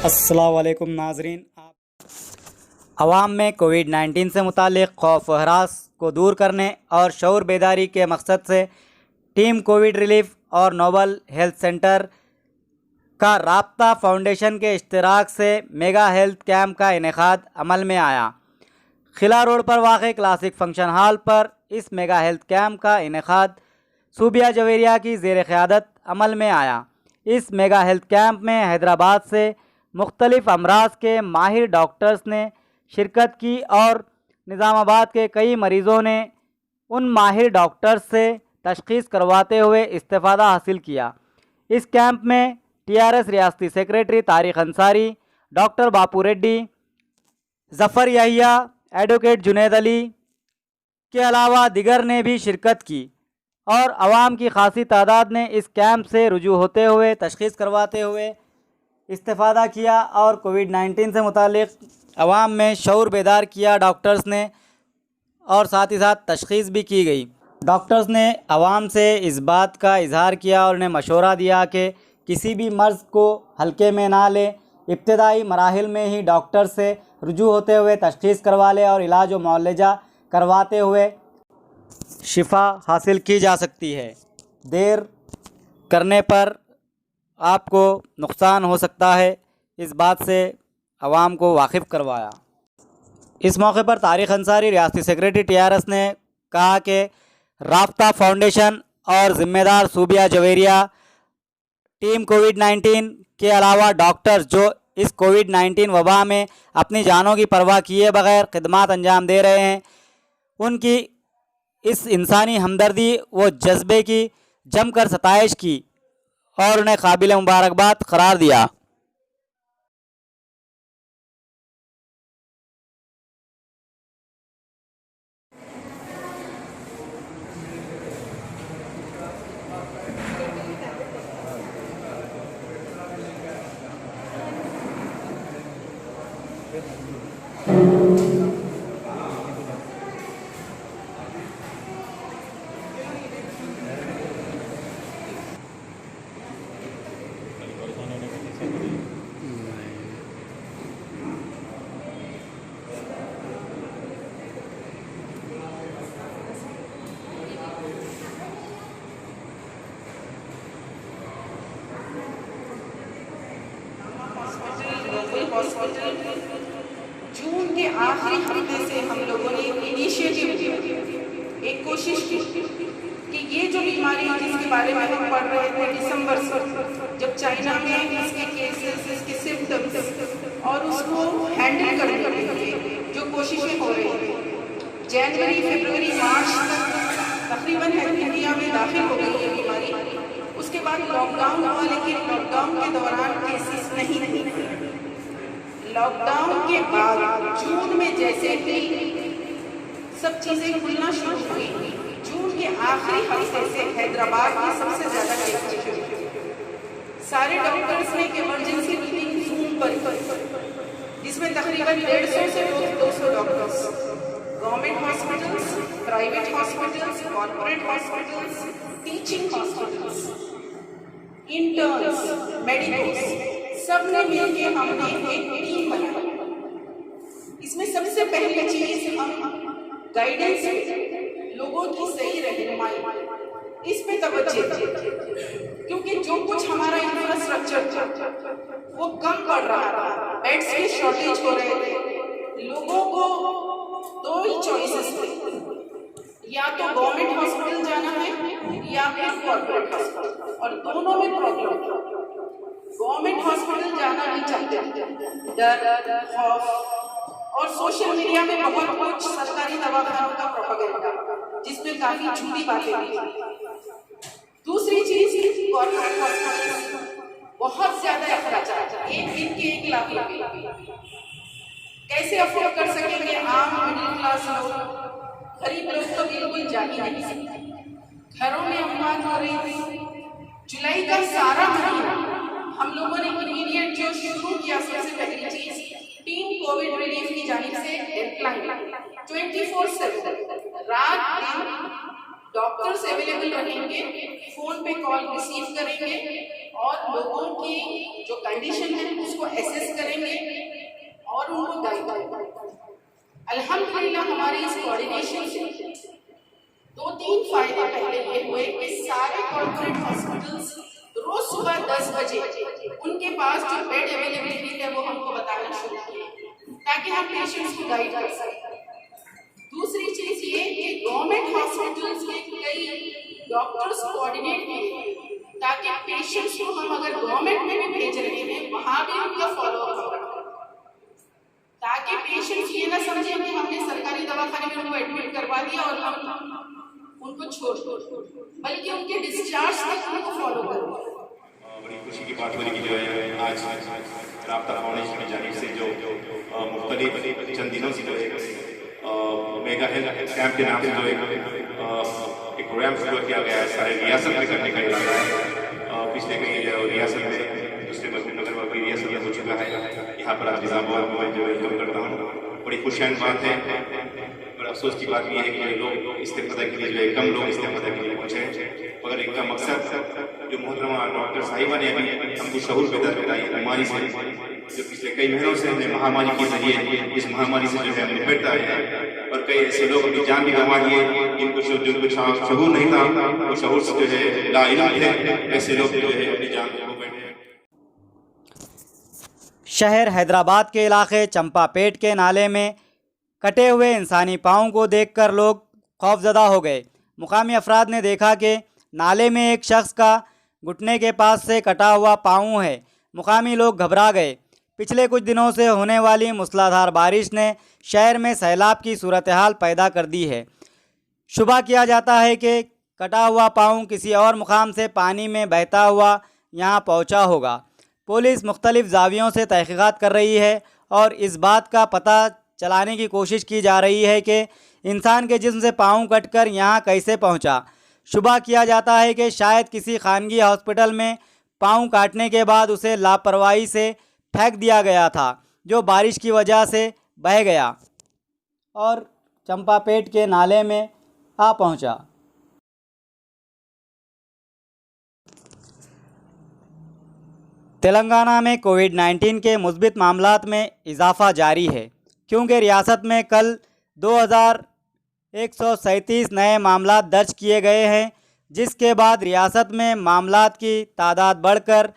अस्सलाम वालेकुम नाजरीन। आवाम में कोविड-19 से मुतालिक खौफ व हरास को दूर करने और शऊर बेदारी के मकसद से टीम कोविड रिलीफ और नोबल हेल्थ सेंटर का राब्ता फाउंडेशन के इश्तराक से मेगा हेल्थ कैंप का इनेकाद अमल में आया। खिला रोड पर वाक़ क्लासिक फंक्शन हॉल पर इस मेगा हेल्थ कैंप का इनेकाद सूबिया जवेरिया की ज़ेर क़यादत अमल में आया। इस मेगा हेल्थ कैंप में हैदराबाद से मुख्तलिफ अमराज के माहिर डॉक्टर्स ने शिरकत की और निज़ामाबाद के कई मरीज़ों ने उन माहिर डॉक्टर्स से तशख़ीस करवाते हुए इस्तेफ़ादा हासिल किया। इस कैंप में TRS रियासती सेक्रेटरी तारिक अंसारी, डॉक्टर बापू रेड्डी, ज़फ़र यहिया, एडवोकेट जुनैद अली के अलावा दिगर ने भी शिरकत की और आवाम की खासी तादाद ने इस कैंप से रुजू होते हुए तशख़ीस करवाते हुए इस्तेफ़ादा किया और कोविड-19 से मुतालिक आवाम में शऊर बेदार किया डॉक्टर्स ने और साथ ही साथ तशख़ीस भी की गई। डॉक्टर्स ने आवाम से इस बात का इजहार किया और उन्हें मशवरा दिया कि किसी भी मर्ज़ को हल्के में ना ले, इब्तदाई मराहिल में ही डॉक्टर से रुजू होते हुए तशख़ीस करवा ले और इलाज व मुआलजा करवाते हुए शिफा हासिल की जा सकती है। देर करने पर आपको नुकसान हो सकता है, इस बात से आवाम को वाकिफ़ करवाया। इस मौके पर तारिक अंसारी रियासती सेक्रेटरी TRS ने कहा कि राब्ता फाउंडेशन और ज़िम्मेदार सूबिया जवेरिया टीम कोविड-19 के अलावा डॉक्टर्स जो इस कोविड-19 वबा में अपनी जानों की परवाह किए बगैर खिदमात अंजाम दे रहे हैं, उनकी इस इंसानी हमदर्दी व जज्बे की जमकर सताइश की और उन्हें काबिल मुबारकबाद करार दिया। हॉस्पिटल जून के आखिरी हफ्ते से हम लोगों ने इनिशिएटिव लिया, एक कोशिश की कि ये जो बीमारी जिसके बारे में हम पढ़ रहे थे दिसंबर से, जब चाइना में इसके केसेस, इसके सिम्टम्स और उसको हैंडल करने के लिए जो कोशिशें हो रही थी, जनवरी, फरवरी, मार्च तक तकरीबन इंडिया में दाखिल हो गई ये बीमारी। उसके बाद लॉकडाउन हुआ, लेकिन लॉकडाउन के दौरान केसेस नहीं थे। लॉकडाउन के बाद जून में जैसे ही सब चीज़ें खुलना शुरू हुई, जून के आखिरी हफ्ते से हैदराबाद में सबसे ज़्यादा केसेस शुरू हुए। सारे डॉक्टर्स ने एक इमरजेंसी मीटिंग जूम पर, जिसमें तकरीबन 150 से 200 doctors, government hospitals, private hospitals, corporate hospitals, teaching hospitals, interns, medicals, सब ने मिलके हमने एक टीम बनाई। इसमें सबसे पहली चीज हम गाइडेंस, लोगों की सही रहनुमाई, इस पे तवज्जो दी, क्योंकि जो कुछ हमारा इंफ्रास्ट्रक्चर था वो कम पड़ रहा था, बेड्स की शॉर्टेज हो रहे थे। लोगों को दो ही चॉइसेस थे, या तो गवर्नमेंट हॉस्पिटल जाना है या फिर कॉर्पोरेट हॉस्पिटल, और दोनों में प्रॉब्लम। गवर्नमेंट हॉस्पिटल जाना नहीं चाहते, डर, खौफ, और सोशल मीडिया में बहुत कुछ सरकारी दवाखानों का प्रोपेगेंडा, जिसमें काफी झूठी बातें भी। दूसरी चीज, कॉर्पोरेट हॉस्पिटल बहुत ज्यादा अखराजात, एक दिन के 1 लाख रुपए कैसे अफोर्ड कर सकेंगे आम मिडिल क्लास लोग? गरीब लोग तो बिल्कुल जा ही नहीं सकते। घरों में अमवात हो रही थी। जुलाई का सारा महीना हम लोगों ने इमीडिएट जो शुरू किया, सबसे पहली चीज टीम कोविड रिलीफ की जानिब से हेल्पलाइन 24/7 रात दिन डॉक्टर्स अवेलेबल रहेंगे, फोन पे कॉल रिसीव करेंगे और लोगों की जो कंडीशन है उसको एसेस करेंगे और उनको गाइड करेंगे। अल्हम्दुलिल्लाह हमारी इस कोऑर्डिनेशन से 2-3 फायदे पहले ये हुए कि सारे कॉर्पोरेट हॉस्पिटल्स रोज सुबह 10 बजे उनके पास जो बेड अवेलेबिलिटी है वो हमको बताना शुरू किए ताकि हम पेशेंट्स को गाइड कर सकें। दूसरी चीज ये कि गवर्नमेंट हॉस्पिटल्स के कई डॉक्टर्स कोऑर्डिनेट किए ताकि पेशेंट्स को हम अगर गवर्नमेंट में भी भेज रहे हैं वहां भी उनका फॉलोअप करें, ताकि पेशेंट्स ये ना समझें कि हमने सरकारी दवाखाने में उनको एडमिट करवा दिया और हम उनको छोड़ बल्कि उनके डिस्चार्ज तक उनको फॉलो करें। बड़ी खुशी की बात बनी कि जो है आज राब्ता फाउंडेशन की जानिब से जो मुख्तलिफ चंद दिनों से जो है मेगा हेल्थ कैंप के नाम से जो एक प्रोग्राम शुरू किया गया है सारे रियासत में करने का इरादा है। पिछले कई रियासत में दूसरे नगर में भी रियासत में हो चुका है, यहाँ पर आज निजामाबाद में जो वेलकम करता हूँ। बड़ी खुशियाँ बात है और अफसोस की बात यह है कि लोग इस्तेफादा के लिए जो है कम लोग इस्तेफादा के लिए पहुँचे, मगर इनका मकसद जो मोहतरमा डॉक्टर साहिबा ने अभी हमको शऊर बेदार बताई बीमारी से जो पिछले कई महीनों से हमने महामारी के जरिए इस महामारी से जो है निपटता है और कई ऐसे लोग अपनी जान भी गंवा दिए जिनको जिनको शऊर नहीं था वो शऊर से जो है लाइलाज थे, ऐसे लोग जो है अपनी जान गंवा बैठे। शहर हैदराबाद के इलाके चंपापेट के नाले में कटे हुए इंसानी पाँव को देखकर लोग खौफजदा हो गए। मुकामी अफराद ने देखा कि नाले में एक शख्स का घुटने के पास से कटा हुआ पाँव है। मुकामी लोग घबरा गए। पिछले कुछ दिनों से होने वाली मूसलाधार बारिश ने शहर में सैलाब की सूरत हाल पैदा कर दी है। शुबा किया जाता है कि कटा हुआ पाँव किसी और मुकाम से पानी में बहता हुआ यहाँ पहुँचा होगा। पुलिस मुख्तलिफ जावियों से तहकीकात कर रही है और इस बात का पता चलाने की कोशिश की जा रही है कि इंसान के जिस्म से पाँव कटकर यहाँ कैसे पहुँचा। शुबा किया जाता है कि शायद किसी खानगी हॉस्पिटल में पाँव काटने के बाद उसे लापरवाही से फेंक दिया गया था, जो बारिश की वजह से बह गया और चंपापेट के नाले में आ पहुँचा। तेलंगाना में कोविड-19 के मुस्बित मामलात में इजाफ़ा जारी है, क्योंकि रियासत में कल 2137 नए मामलात दर्ज किए गए हैं, जिसके बाद रियासत में मामलात की तादाद बढ़कर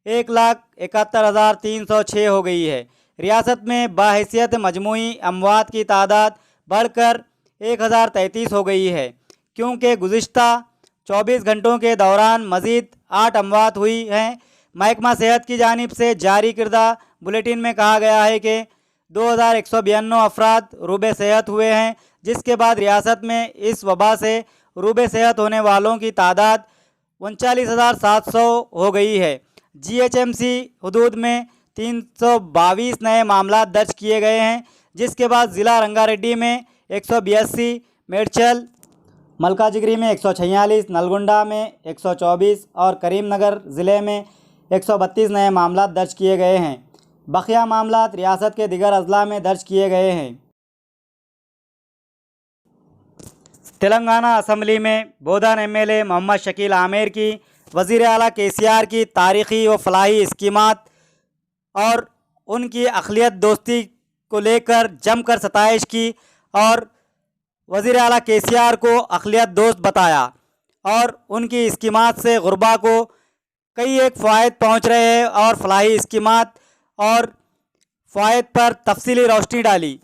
1,71,306 हो गई है। रियासत में बाहैसियत मजमूई अमवात की तादाद बढ़कर 1033 हो गई है, क्योंकि गुज़िश्ता 24 घंटों के दौरान मज़ीद 8 अमवात हुई हैं। महकमा सेहत की जानिब से जारी किरदा बुलेटिन में कहा गया है कि 2192 अफराद रूबे सेहत हुए हैं, जिसके बाद रियासत में इस वबा से रूबे सेहत होने वालों की तादाद 39,700 हो गई है। GHMC हदूद में 322 नए मामला दर्ज किए गए हैं, जिसके बाद ज़िला रंगारेड्डी में 182, मेडचल मलकाजिगिरी में 146, नलगुंडा में 124 और करीमनगर ज़िले में 132 नए मामला दर्ज किए गए हैं। बकिया मामला रियासत के दिगर अजला में दर्ज किए गए हैं। तेलंगाना असम्बली में बोधन MLA मोहम्मद शकील आमिर की वज़ीर आला KCR की तारीख़ी व फलाही स्कीमात और उनकी अक़लियत दोस्ती को लेकर जमकर सताइश की और वज़ीर आला KCR को अक़लियत दोस्त बताया और उनकी स्कीमात से गुरबा को कई एक फ़ायद पहुँच रहे हैं और फलाही स्कीमात और फ़ायद पर तफसीली रोशनी डाली।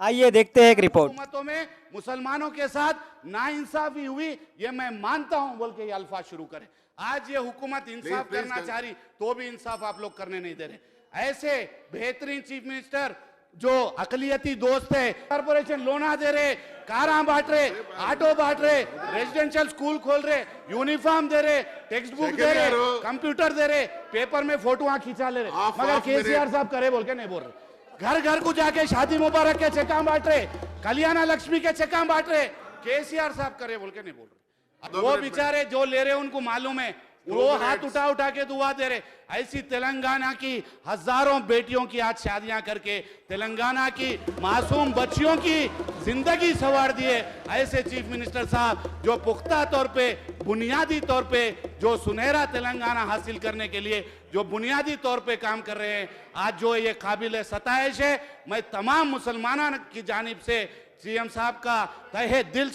आइए देखते हैं एक रिपोर्ट। हुकूमतों में मुसलमानों के साथ नाइंसाफी हुई, ये मैं मानता हूं बोल के ये अल्फाज शुरू करें। आज ये हुकूमत इंसाफ करना चाह रही तो भी इंसाफ आप लोग करने नहीं दे रहे। ऐसे बेहतरीन चीफ मिनिस्टर जो अकलियती दोस्त है, कॉर्पोरेशन लोना दे रहे, कारां बांट रहे, ऑटो बांट रहे, रेजिडेंशियल स्कूल खोल रहे, यूनिफॉर्म दे रहे, टेक्स्ट बुक दे रहे, कंप्यूटर दे रहे, पेपर में फोटोआं खिंचा ले रहे, मगर KCR साहब करे बोल के नहीं बोल रहे। घर घर को जाके शादी मुबारक के चेकां बांट रहे, कल्याणा लक्ष्मी के चेकां बांट रहे, KCR साहब करे बोल के नहीं बोल रहे। वो बेचारे जो ले रहे उनको मालूम है वो हाथ उठा उठा के दुआ दे रहे। ऐसी तेलंगाना की हजारों बेटियों की आज शादियां करके तेलंगाना की मासूम बच्चियों की जिंदगी संवार दिए ऐसे चीफ मिनिस्टर साहब, जो पुख्ता तौर पे बुनियादी तौर पे जो सुनहरा तेलंगाना हासिल करने के लिए जो बुनियादी तौर पे काम कर रहे हैं, आज जो ये काबिल सताइश है। मैं तमाम मुसलमानों की जानिब से सीएम साहब का तहे दिल